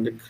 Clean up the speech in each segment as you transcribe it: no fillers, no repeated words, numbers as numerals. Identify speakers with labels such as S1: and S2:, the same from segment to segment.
S1: लिख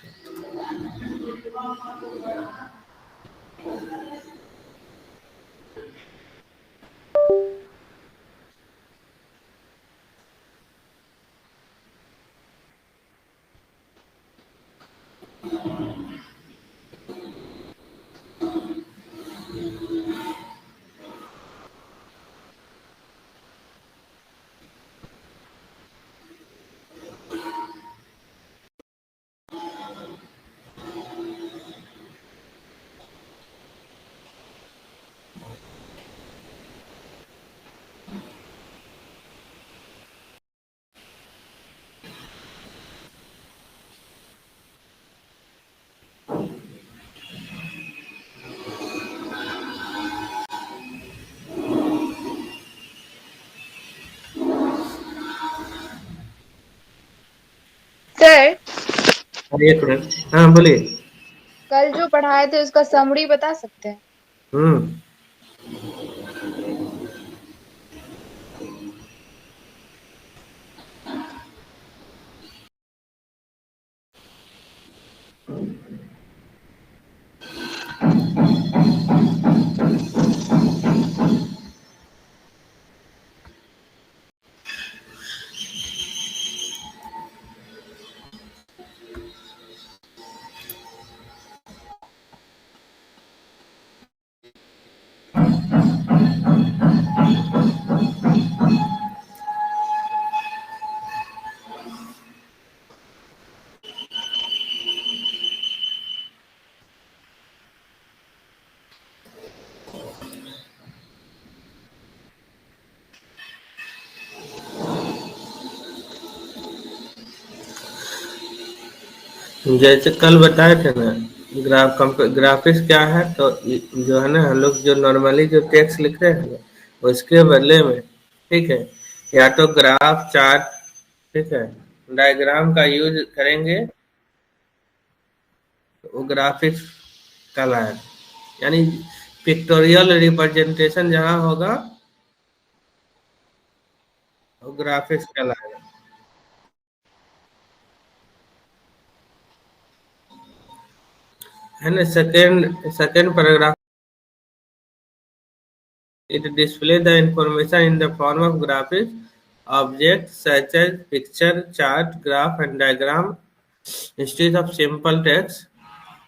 S2: सर,
S1: एक मिनट। हाँ बोलिए।
S2: कल जो पढ़ाए थे उसका समरी बता सकते हैं?
S1: हम्म जैसे कल बताए थे ना, ग्राफिक्स क्या है, तो जो है ना हम लोग जो नॉर्मली जो टेक्स्ट लिख रहे हैं ना, उसके बदले में, ठीक है, या तो ग्राफ चार्ट, ठीक है, डायग्राम का यूज करेंगे, तो वो ग्राफिक्स कहलाएगा। यानी पिक्टोरियल रिप्रेजेंटेशन जहाँ होगा वो ग्राफिक्स कहलाएगा। है ना, second second paragraph, it displays the information in the form of graphics objects such as picture, chart, graph, and diagram instead of simple text.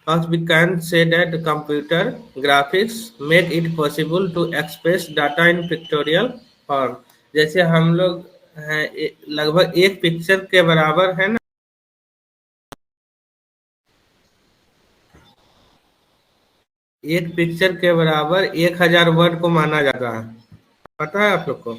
S1: Thus, we can say that the computer graphics make it possible to express data in pictorial form. जैसे हम लोग हैं, लगभग एक picture के बराबर है ना, एक पिक्चर के बराबर 1000 वर्ड को माना जाता है। पता है आप लोग को?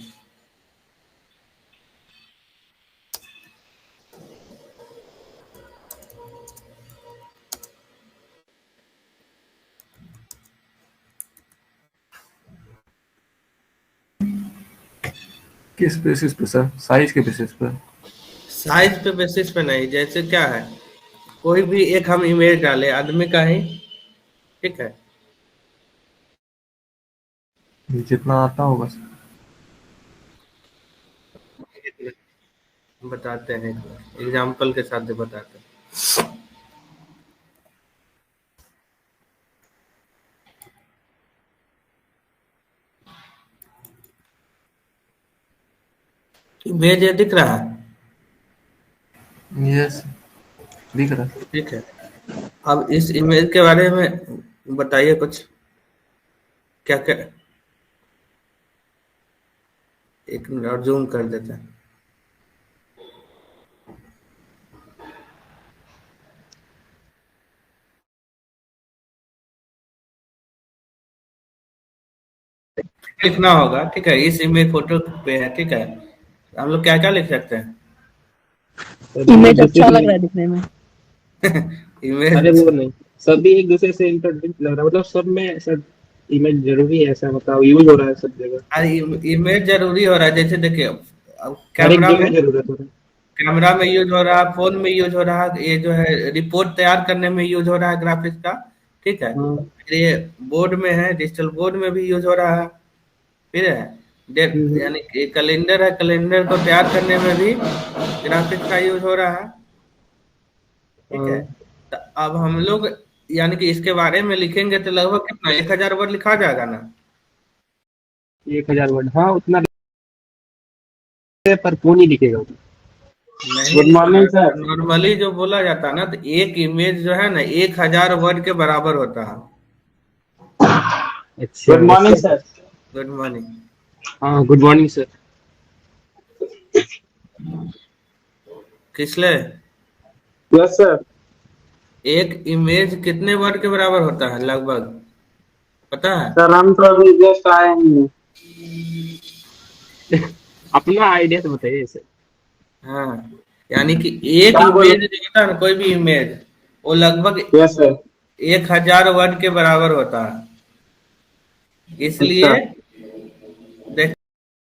S3: किस बेसिस पे सर? साइज के बेसिस पे?
S1: साइज पे बेसिस पे नहीं। जैसे क्या है, कोई भी एक हम इमेज डाले आदमी का ही, ठीक है,
S3: जितना आता होगा सर।
S1: बताते हैं, एग्जाम्पल के साथ बताते हैं। इमेज ये दिख रहा है,
S3: यस, दिख रहा है।
S1: ठीक है। अब इस इमेज के बारे में बताइए कुछ, क्या क्या। एक मिनट और जूम कर देते हैं। लिखना होगा, ठीक है, इस इमेज फोटो पे है, ठीक है, हम लोग क्या क्या लिख सकते हैं?
S4: इमेज अच्छा लग रहा है दिखने में।
S5: अरे
S1: इमेज,
S5: वो नहीं, सभी एक दूसरे से इंटरलिंक लग रहा है, मतलब सब में सब इमेज जरूरी है ऐसा, मतलब यूज हो रहा है सब जगह,
S1: अरे इमेज जरूरी हो रहा है। जैसे देखिए, अब
S5: हर एक
S1: कैमरा में,
S5: जगह जरूरत हो रहा है।
S1: कैमरा में यूज हो रहा है, फोन में यूज हो रहा है, ये जो है रिपोर्ट तैयार करने में यूज हो रहा है ग्राफिक्स का, ठीक है।
S5: हाँ।
S1: फिर ये बोर्ड में है, डिजिटल बोर्ड में भी यूज हो रहा है। फिर है डेट,
S5: हम्म,
S1: यानी कि कैलेंडर है, कैलेंडर को तैयार करने में भी ग्राफिक्स का यूज हो रहा है, ठीक
S5: हाँ।
S1: है। तो अब हम लोग यानी कि इसके बारे में लिखेंगे तो लगभग कितना 1000 वर्ड लिखा जाएगा ना?
S5: 1000 वर्ड, हाँ उतना पर कौन ही लिखेगा उतना।
S1: नहीं,
S5: गुड मॉर्निंग सर।
S1: नॉर्मली जो बोला जाता है ना, तो एक इमेज जो है ना 1000 वर्ड के बराबर होता है।
S5: अच्छा, good morning sir.
S1: Good morning.
S5: हाँ गुड मॉर्निंग सर।
S1: किसले?
S5: Yes sir.
S1: एक इमेज कितने वर्ड के बराबर होता है लगभग, पता है?
S5: सर हम तो अभी जस्ट आए हैं। अपना आइडिया तो बताइए सर।
S1: हाँ, यानी कि एक इमेज जो होता है ना, कोई भी इमेज, वो लगभग
S5: यस सर।
S1: 1000 वर्ड के बराबर होता है। इसलिए देख,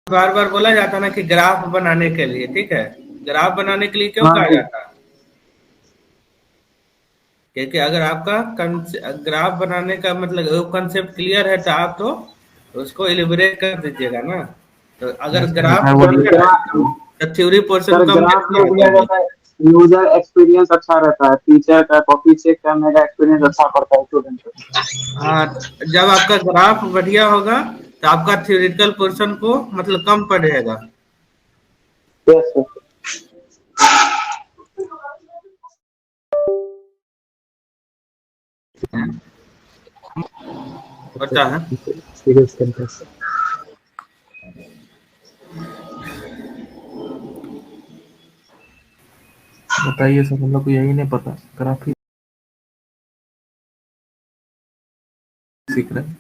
S1: बार बार बोला जाता है ना कि ग्राफ बनाने के लिए, ठीक है, ग्राफ बनाने के लिए क्यों
S5: हाँ
S1: कहा
S5: जी।
S1: जाता है? क्योंकि अगर आपका ग्राफ बनाने का मतलब वो कंसेप्ट क्लियर है तो आप तो उसको इलिबरेट कर दीजिएगा ना। तो अगर ग्राफ
S3: है वो
S1: क्लियर है तो थ्योरी पोर्शन कम
S5: ग्राफ
S1: कितना
S5: में
S1: होता
S5: दिया
S1: है?
S5: जाता है, यूजर एक्सपीरियंस अच्छा रहता है, टीचर का कॉपी चेक करने का एक्सपीरियंस अच्छा पड़ता है स्टूडेंट को।
S1: हाँ, जब आपका ग्राफ बढ़िया होगा तो आपका थ्योरेटिकल पोर्शन को मतलब कम पड़ेगा।
S5: Yes sir.
S1: होता है।
S5: Serious contest.
S3: बताइए सर, हम लोग को यही नहीं पता, ग्राफिक सीख रहे हैं।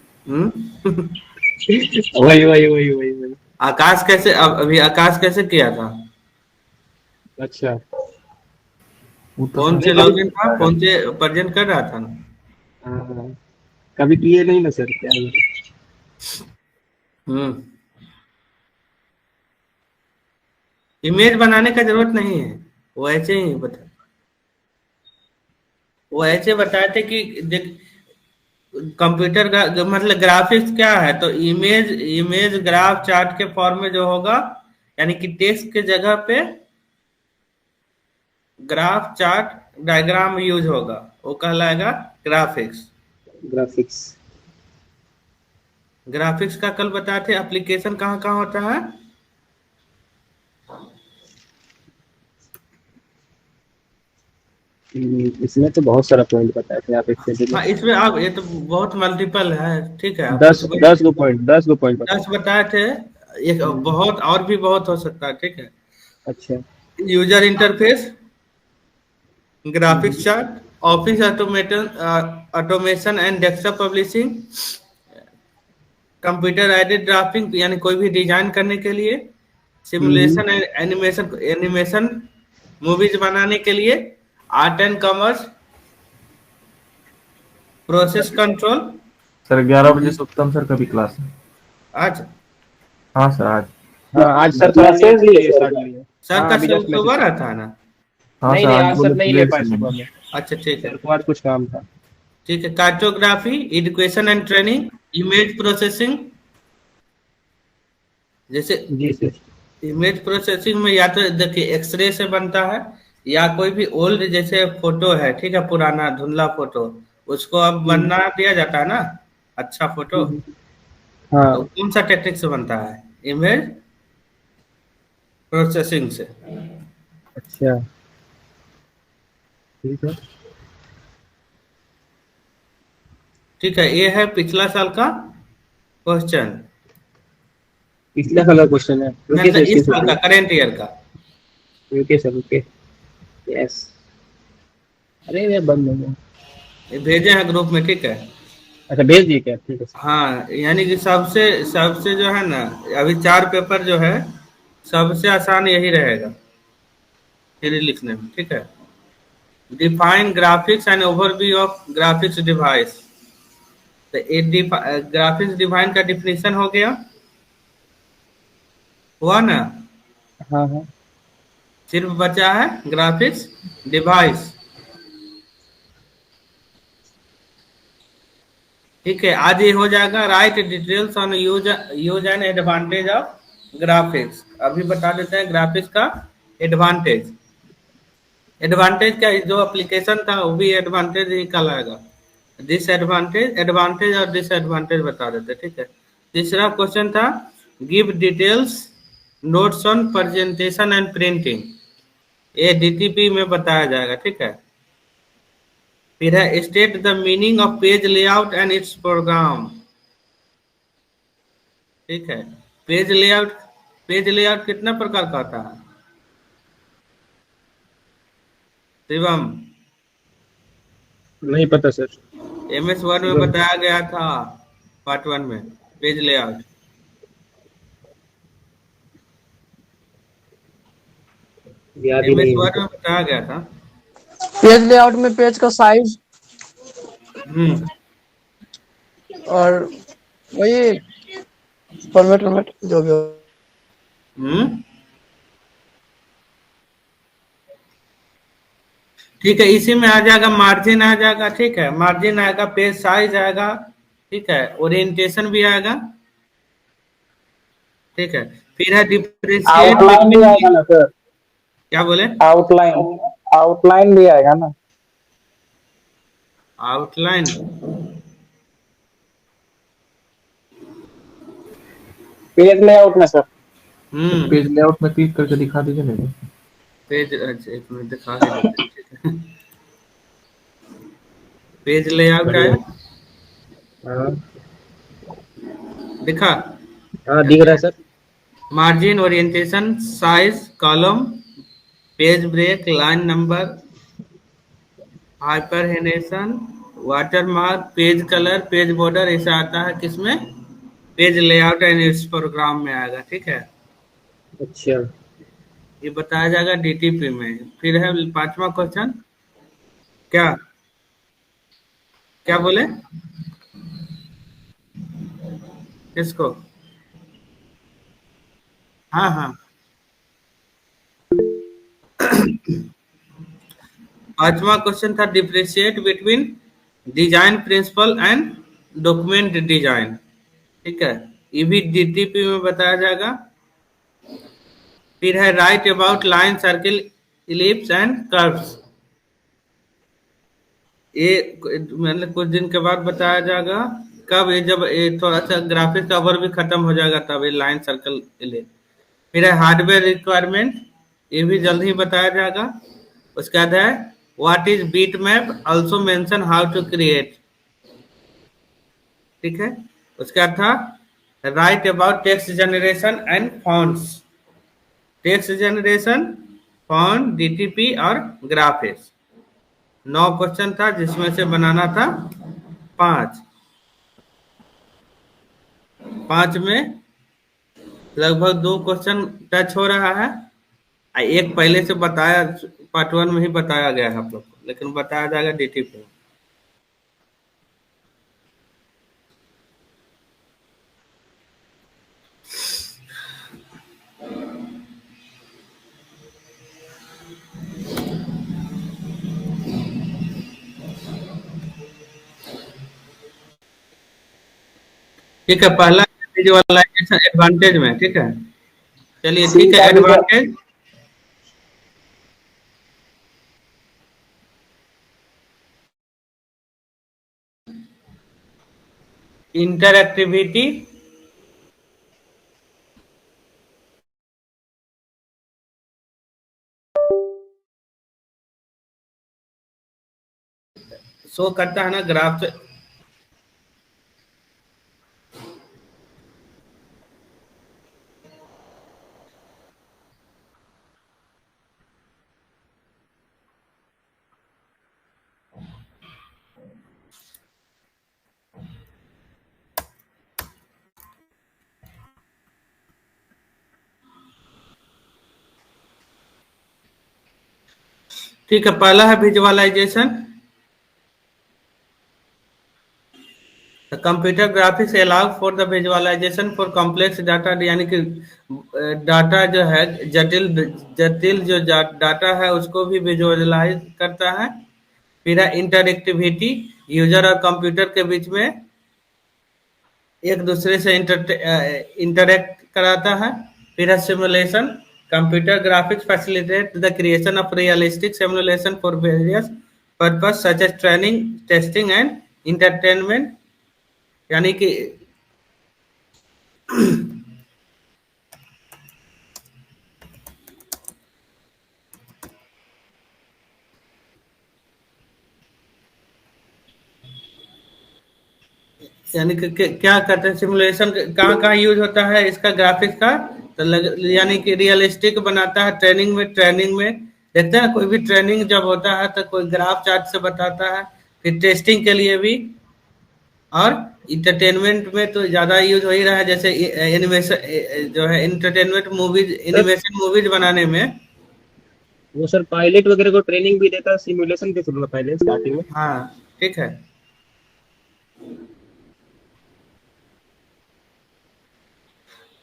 S5: वही वही वही वही वही।
S1: आकाश कैसे अभी आकाश कैसे किया था?
S5: अच्छा,
S3: वो तो
S1: फोन
S3: सर
S1: से लॉगिन था,
S3: बताया।
S1: फोन से प्रेजेंट कर रहा था ना।
S5: हाँ, कभी किए नहीं ना सर, क्या है?
S1: हम्म इमेज बनाने का जरूरत नहीं है, वो ऐसे ही बता, वो ऐसे बताए थे कि देख, कंप्यूटर का मतलब ग्राफिक्स क्या है, तो इमेज इमेज ग्राफ चार्ट के फॉर्म में जो होगा, यानी कि टेक्स्ट के जगह पे ग्राफ चार्ट डायग्राम यूज होगा, वो कहलाएगा ग्राफिक्स।
S5: ग्राफिक्स।
S1: ग्राफिक्स का कल बताए थे एप्लीकेशन कहाँ कहाँ होता है।
S5: इसमें तो बहुत सारा पॉइंट बताए थे आप, एक से
S1: हाँ, इसमें आप ये तो बहुत मल्टीपल है, ठीक है, आप
S5: 10 10 गो पॉइंट, 10 गो पॉइंट बताए
S1: 10 बताए थे। एक बहुत और भी बहुत हो सकता है, ठीक है।
S5: अच्छा।
S1: User interface, graphics chart, office automation and desktop publishing, computer aided drafting यानी कोई भी डिजाइन करने के लिए, simulation and animation animation movies बनाने के लिए, art and commerce, process control.
S3: Sir 11 बजे से उत्तम सर का भी क्लास है।
S1: आज
S3: हाँ सर, आज।
S5: हाँ आज सर थोड़ा लेट लिए स्टार्ट लिए।
S1: सर
S5: हाँ
S1: का
S5: अभी जस्ट मैसेज।
S1: सुबह रहता है ना?
S3: हाँ
S5: नहीं
S3: सर,
S5: नहीं,
S3: आज
S5: आज
S3: वो
S5: सर
S3: लोग
S5: नहीं ले
S3: लेट
S5: पाए
S3: से
S5: सुबह
S3: मिले।
S5: में।
S1: अच्छा, ठीक है।
S5: सर को आज कुछ काम था।
S1: ठीक है, cartography, education and training, image processing. जैसे
S5: जी सर।
S1: इमेज प्रोसेसिंग में या तो देखिए एक्सरे से बनता है, या कोई भी ओल्ड जैसे फोटो है, ठीक है, पुराना धुंधला फोटो, उसको अब बनना दिया जाता है ना, अच्छा फोटो, तो
S5: हाँ।
S1: कौन सा टेक्निक से बनता है? इमेज प्रोसेसिंग से।
S5: अच्छा ठीक है।
S1: ठीक है, ये है पिछला साल का क्वेश्चन,
S5: पिछला साल का क्वेश्चन है, रुकिए
S1: मतलब
S5: सर
S1: इस
S5: इसकी
S1: साल का करेंट ईयर का।
S5: रुकिए सर रुकिए। यस। अरे ये बंद हो गया।
S1: ये भेजे हैं ग्रुप में, ठीक है।
S5: अच्छा भेज दिए क्या? ठीक है सर।
S1: हाँ, यानी कि सबसे सबसे जो है ना, अभी 4 पेपर जो है, सबसे आसान यही रहेगा थ्योरी लिखने में, ठीक है। Define graphics and overview of graphics device. तो ये ग्राफिक्स डिवाइन का डिफिनेशन हो गया, हुआ ना?
S5: हाँ हाँ।
S1: सिर्फ बचा है ग्राफिक्स डिवाइस। ठीक है, आज ये हो जाएगा। Right details on use use and advantage of graphics. अभी बता देते हैं ग्राफिक्स का एडवांटेज। एडवांटेज का जो एप्लीकेशन था वो भी एडवांटेज ही कहलाएगा। डिसएडवांटेज, एडवांटेज और डिसएडवांटेज बता देते, ठीक है। तीसरा क्वेश्चन था give details notes on presentation and printing, ये डीटीपी में बताया जाएगा, ठीक है। फिर है state the meaning of page layout and its program, ठीक है। पेज लेआउट कितना प्रकार का होता है शिवम?
S6: नहीं पता सर।
S1: MS वर्ड में बताया गया था पार्ट 1 में पेज लेआउट।
S6: याद ही
S1: MS
S6: नहीं
S1: वर्ड
S6: है।
S1: में बताया गया था।
S4: पेज लेआउट में पेज का साइज और वही फॉर्मेट जो भी हो।
S1: ठीक है, इसी में आ जाएगा मार्जिन आ जाएगा, ठीक है। मार्जिन आएगा, पेज साइज आएगा, ठीक है। ओरिएंटेशन भी आएगा, ठीक है। फिर है डिफरेंशिएट
S5: आउटलाइन भी आएगा ना सर?
S1: क्या बोले?
S5: आउटलाइन भी आएगा ना?
S1: आउटलाइन
S5: पेज लेआउट में सर।
S3: पेज लेआउट में क्लिक करके दिखा दीजिए ना।
S1: पेज, अच्छा एक मिनट दिखा के देते हैं, ठीक है। पेज लेआउट आया,
S6: हाँ
S1: दिखा?
S6: हाँ दिख रहा है सर।
S1: Margin, orientation, size, column, page break, line number, hyphenation, watermark, page colour, page border, ऐसा आता है किसमें? Page layout and its program में आएगा, ठीक है।
S6: अच्छा
S1: ये बताया जाएगा डीटीपी में। फिर है 5वां क्वेश्चन, क्या क्या बोले? किसको? हाँ हाँ, 5वां क्वेश्चन था differentiate between design principle and document design, ठीक है। ये भी डीटीपी में बताया जाएगा। फिर है right about line, circle, ellipse and curves, ये मतलब कुछ दिन के बाद बताया जाएगा। कब? ये जब ये थोड़ा सा ग्राफिक्स का वर्क भी खत्म हो जाएगा तब ये लाइन, सर्कल, इलिप्स। फिर है हार्डवेयर रिक्वायरमेंट, ये भी जल्द ही बताया जाएगा। उसके बाद है what is bitmap, also mention how to create, ठीक है। उसके बाद था write about text generation and fonts, text generation, font, DTP और ग्राफिक्स। 9 क्वेश्चन था जिसमें से बनाना था 5। 5 में लगभग 2 क्वेश्चन टच हो रहा है, एक पहले से बताया, पार्ट 1 में ही बताया गया है आप लोग को, लेकिन बताया जाएगा डीटीपी। ठीक है, पहला विजुअलाइजेशन एडवांटेज में, ठीक है। चलिए ठीक है, एडवांटेज इंटरएक्टिविटी, शो करता है ना ग्राफ से। ठीक है, पहला है visualisation. Computer graphics allow for the visualisation for complex data, यानी कि डाटा जो है जटिल जटिल जो डाटा है उसको भी विजुअलाइज करता है। फिर है इंटरएक्टिविटी, यूजर और कंप्यूटर के बीच में एक दूसरे से इंटरेक्ट कराता है। फिर है simulation, computer graphics facilitate the creation of realistic simulation for various purposes such as training, testing and entertainment. यानी कि क्या करते हैं, सिमुलेशन कहाँ कहाँ यूज होता है इसका ग्राफिक्स का, तो यानी कि रियलिस्टिक बनाता है। ट्रेनिंग में देखते हैं कोई भी ट्रेनिंग जब होता है तो कोई ग्राफ चार्ट से बताता है, फिर टेस्टिंग के लिए भी, और इंटरटेनमेंट में तो ज्यादा यूज हो ही रहा है, जैसे एनिमेशन जो है, इंटरटेनमेंट मूवीज, एनिमेशन मूवीज बनाने में।
S6: वो सर पायलट वगैरह को ट्रेनिंग भी देता है सिमुलेशन के थ्रू पहले स्टार्टिंग में।
S1: हाँ ठीक है।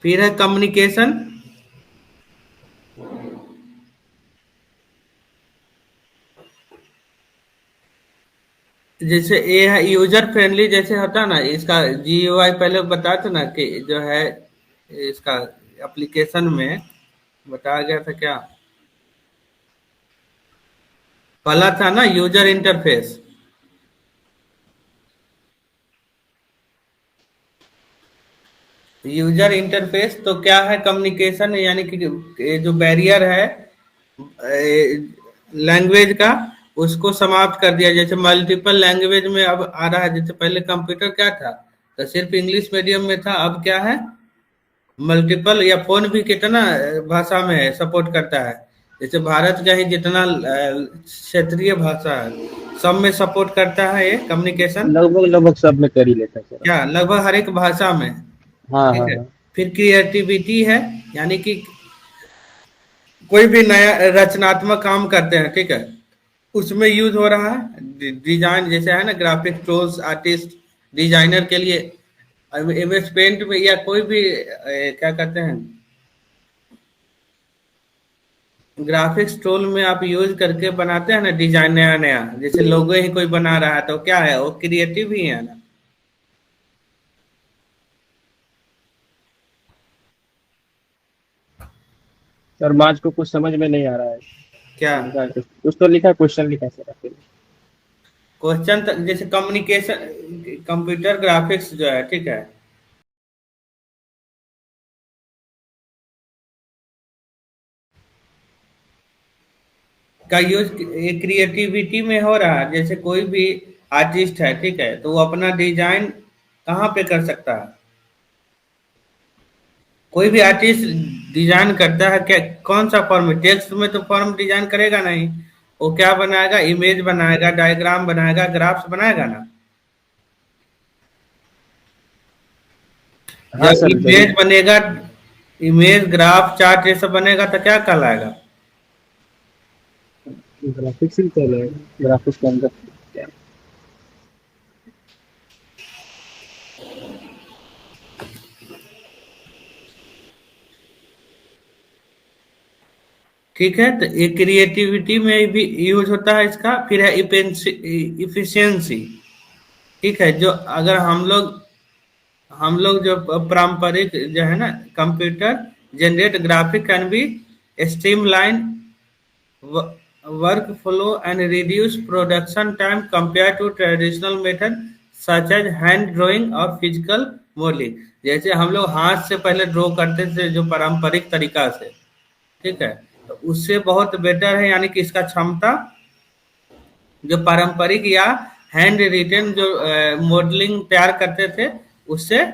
S1: फिर है कम्युनिकेशन। जैसे ये है यूजर फ्रेंडली, जैसे होता है ना इसका GUI, पहले बताया था ना कि जो है इसका एप्लीकेशन में बताया गया था, क्या पहला था ना, यूजर इंटरफेस। यूजर इंटरफेस तो क्या है, कम्युनिकेशन, यानी कि जो बैरियर है लैंग्वेज का, उसको समाप्त कर दिया। जैसे मल्टीपल लैंग्वेज में अब आ रहा है, जैसे पहले कंप्यूटर क्या था, तो सिर्फ इंग्लिश मीडियम में था, अब क्या है मल्टीपल, या फोन भी कितना भाषा में है, सपोर्ट करता है। जैसे भारत का ही जितना क्षेत्रीय भाषा है सब में सपोर्ट करता है ये कम्युनिकेशन,
S6: लगभग सब में कर ही लेता है सर।
S1: क्या लगभग हर एक भाषा में।
S6: हाँ
S1: ठीक
S6: हाँ
S1: है।
S6: हाँ।
S1: फिर क्रिएटिविटी है, यानी कि कोई भी नया रचनात्मक काम करते हैं, ठीक है, उसमें यूज हो रहा है। डिजाइन जैसे है ना, ग्राफिक टूल्स, आर्टिस्ट, डिजाइनर के लिए MS पेंट में, या कोई भी क्या कहते हैं, ग्राफिक्स टूल में आप यूज करके बनाते हैं ना डिजाइन नया नया, जैसे लोगो ही कोई बना रहा है तो क्या है वो क्रिएटिव ही है ना।
S6: सर मार्च को कुछ समझ में नहीं आ रहा है।
S1: क्या
S6: कुछ तो लिखा, क्वेश्चन लिखा सर आपके लिए।
S1: क्वेश्चन जैसे कम्युनिकेशन, कंप्यूटर ग्राफिक्स जो है, ठीक है, का यूज क्रिएटिविटी में हो रहा है। जैसे कोई भी आर्टिस्ट है, ठीक है, तो वो अपना डिजाइन कहाँ पे कर सकता है, कोई भी आर्टिस्ट डिजाइन करता है, क्या कौन सा फॉर्म में, टेक्स्ट में तो फॉर्म डिजाइन करेगा नहीं, वो क्या बनाएगा, इमेज बनाएगा, डायग्राम बनाएगा, ग्राफ्स बनाएगा ना।
S6: हाँ
S1: जब
S6: सर
S1: इमेज बनेगा, इमेज, ग्राफ, चार्ट, ये सब बनेगा तो क्या कहलाएगा,
S6: ग्राफिक्स ही चल रहा है, ग्राफिक्स के अंदर क्या है?
S1: ठीक है। तो ये क्रिएटिविटी में भी यूज होता है इसका। फिर है इफिशियंसी, ठीक है, जो अगर हम लोग जो पारंपरिक जो है ना, computer generate graphic can be streamline workflow and reduce production time compare to traditional method such as hand drawing और फिजिकल मॉडलिंग। जैसे हम लोग हाथ से पहले ड्रॉ करते थे जो पारंपरिक तरीका से, ठीक है, तो उससे बहुत बेटर है, यानी कि इसका क्षमता जो पारंपरिक या हैंड रिटन जो मॉडलिंग तैयार करते थे, उससे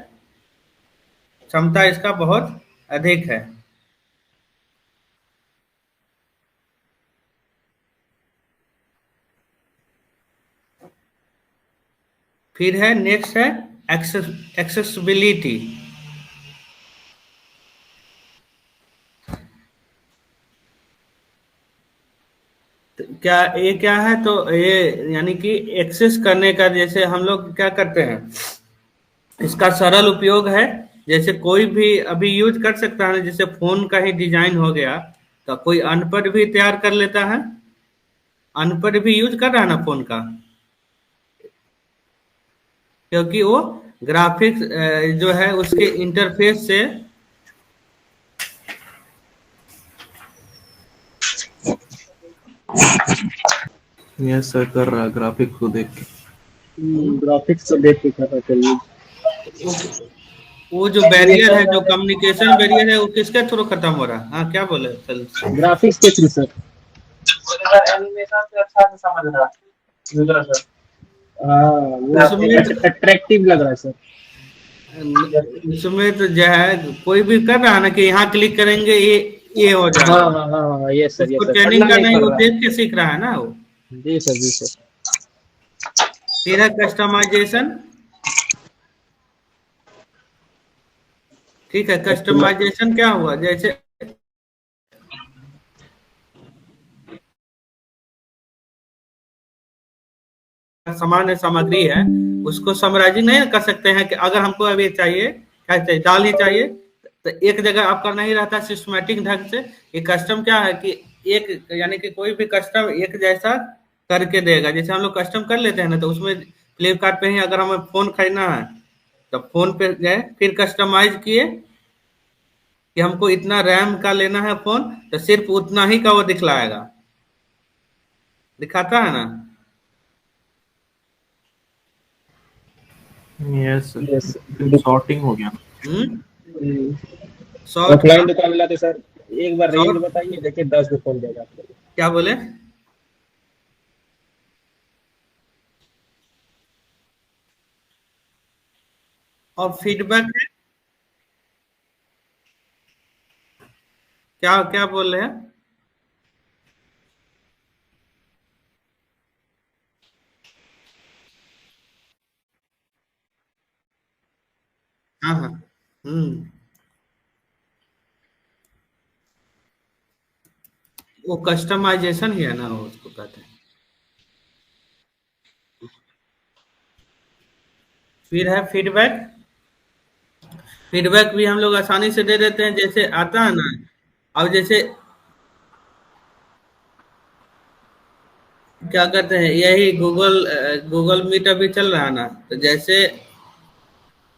S1: क्षमता इसका बहुत अधिक है। फिर है नेक्स्ट है एक्सेसिबिलिटी। क्या ये क्या है, तो ये यानी कि एक्सेस करने का, जैसे हम लोग क्या करते हैं, इसका सरल उपयोग है। जैसे कोई भी अभी यूज कर सकता है, जैसे फोन का ही डिजाइन हो गया, तो कोई अनपढ़ भी तैयार कर लेता है, अनपढ़ भी यूज कर रहा है ना फोन का, क्योंकि वो ग्राफिक्स जो है उसके इंटरफेस से
S3: यस सर, कर रहा ग्राफिक को देख के।
S6: ग्राफिक्स तो देख के पता चलिए।
S1: वो जो बैरियर है, जो कम्युनिकेशन बैरियर है, वो किसके थ्रू खत्म हो रहा है? हाँ, क्या बोले? चल,
S6: ग्राफिक्स के थ्रू सर।
S5: एनिमेशन से अच्छा से समझ रहा है यूजर सर।
S6: हाँ, वो अट्रैक्टिव लग रहा है सर।
S1: उसमें तो जो है कोई भी कर रहा है ना कि यहाँ क्लिक करेंगे ये हो जाएगा।
S6: हाँ हाँ हाँ, यस सर,
S1: उसको
S6: यस सर।
S1: ट्रेनिंग करना है, वो
S6: है।
S1: देख के सीख रहा है ना वो।
S6: जी सर, जी सर।
S1: फिर है कस्टमाइजेशन। ठीक है, कस्टमाइजेशन क्या हुआ? जैसे सामान्य सामग्री है, उसको समराइजिंग नहीं कर सकते हैं कि अगर हमको अभी चाहिए, क्या चाहिए, दाल ही चाहिए, तो एक जगह आपका नहीं रहता सिस्टमेटिक ढंग से। ये कस्टम क्या है कि एक, यानी कि कोई भी कस्टम एक जैसा करके देगा। जैसे हम लोग कस्टम कर लेते हैं ना, तो उसमें फ्लिपकार्ट पे ही अगर हमें फोन खरीदना है तो फोन पे गए, फिर कस्टमाइज किए कि हमको इतना रैम का लेना है फोन, तो सिर्फ उतना ही का वो दिखलाएगा, दिखाता है ना।
S3: यस
S6: यस
S3: सर, सॉर्टिंग हो गया।
S6: ऑफलाइन दुकान मिला तो सर एक बार रेंज बताइए, देखिए 10 में फोन देगा आपको।
S1: क्या बोले? और फीडबैक है, क्या क्या बोल रहे हैं? हाँ हाँ, वो कस्टमाइजेशन ही है ना, वो उसको कहते हैं। फिर है फीडबैक। फीडबैक भी हम लोग आसानी से दे देते हैं, जैसे आता है ना। अब जैसे क्या कहते हैं, यही गूगल मीट अभी चल रहा है ना, तो जैसे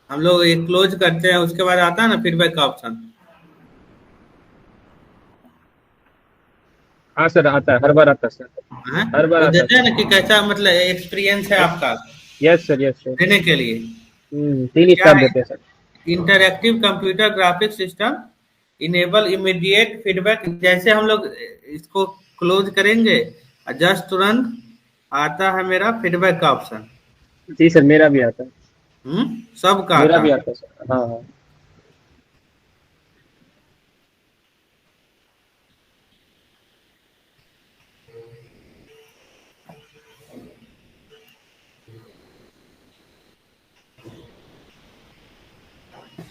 S1: हम लोग ये क्लोज करते हैं, उसके बाद आता है ना फीडबैक का ऑप्शन।
S6: हाँ सर, आता है, हर बार आता है सर, हर बार
S1: तो
S6: आता
S1: देते हैं ना कि कैसा मतलब एक्सपीरियंस है आपका
S6: है। Yes sir, yes sir.
S1: देने के लिए
S6: 3 स्टार देते हैं sir.
S1: Interactive computer graphic system enable immediate feedback. जैसे हम लोग इसको क्लोज करेंगे, जस्ट तुरंत आता है मेरा फीडबैक का ऑप्शन।
S6: जी सर, मेरा भी आता है।
S1: सबका
S6: मेरा
S1: आता
S6: भी
S1: है।
S6: आता है सर। हाँ हाँ।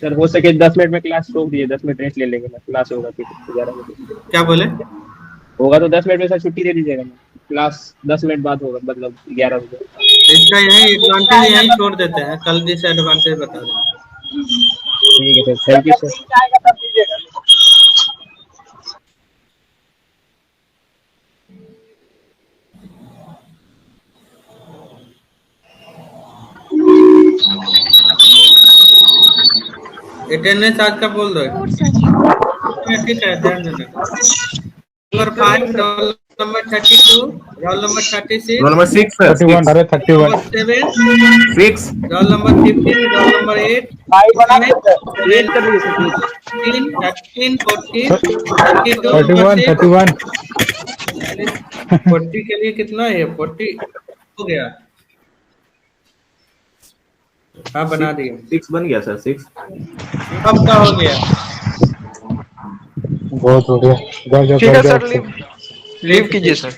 S6: सर हो सके 10 मिनट में क्लास रोक दीजिए, 10 मिनट रेस्ट ले लेंगे ना, क्लास होगा फिर 11 बजे।
S1: क्या बोले?
S6: होगा तो 10 मिनट में सर छुट्टी दे दीजिएगा ना, क्लास 10 मिनट बाद होगा, मतलब 11 बजे।
S1: इसका यही एडवांटेज यही छोड़ देते हैं, कल डिसएडवांटेज बता देंगे।
S6: ठीक है sir, thank you sir.
S1: Attendance आज का बोल दो। ठीक है, ध्यान देना। Number 5 roll number 32, roll number 36,
S3: roll number 6 sir,
S7: 31 अरे 31
S1: number 7,
S3: 6
S1: roll number 15, roll number 8,
S6: wait कर लीजिए सर, प्लीज।
S1: 13, 14, 32,
S7: 31 31
S1: 40 के लिए कितना है? 40 हो गया। हाँ, बना दिया।
S3: 6 बन गया सर, 6
S1: कब का हो गया?
S7: बहुत हो गया। जाओ जाओ
S4: ठीक है
S7: जाओ
S4: सर, लीव कीजिए सर।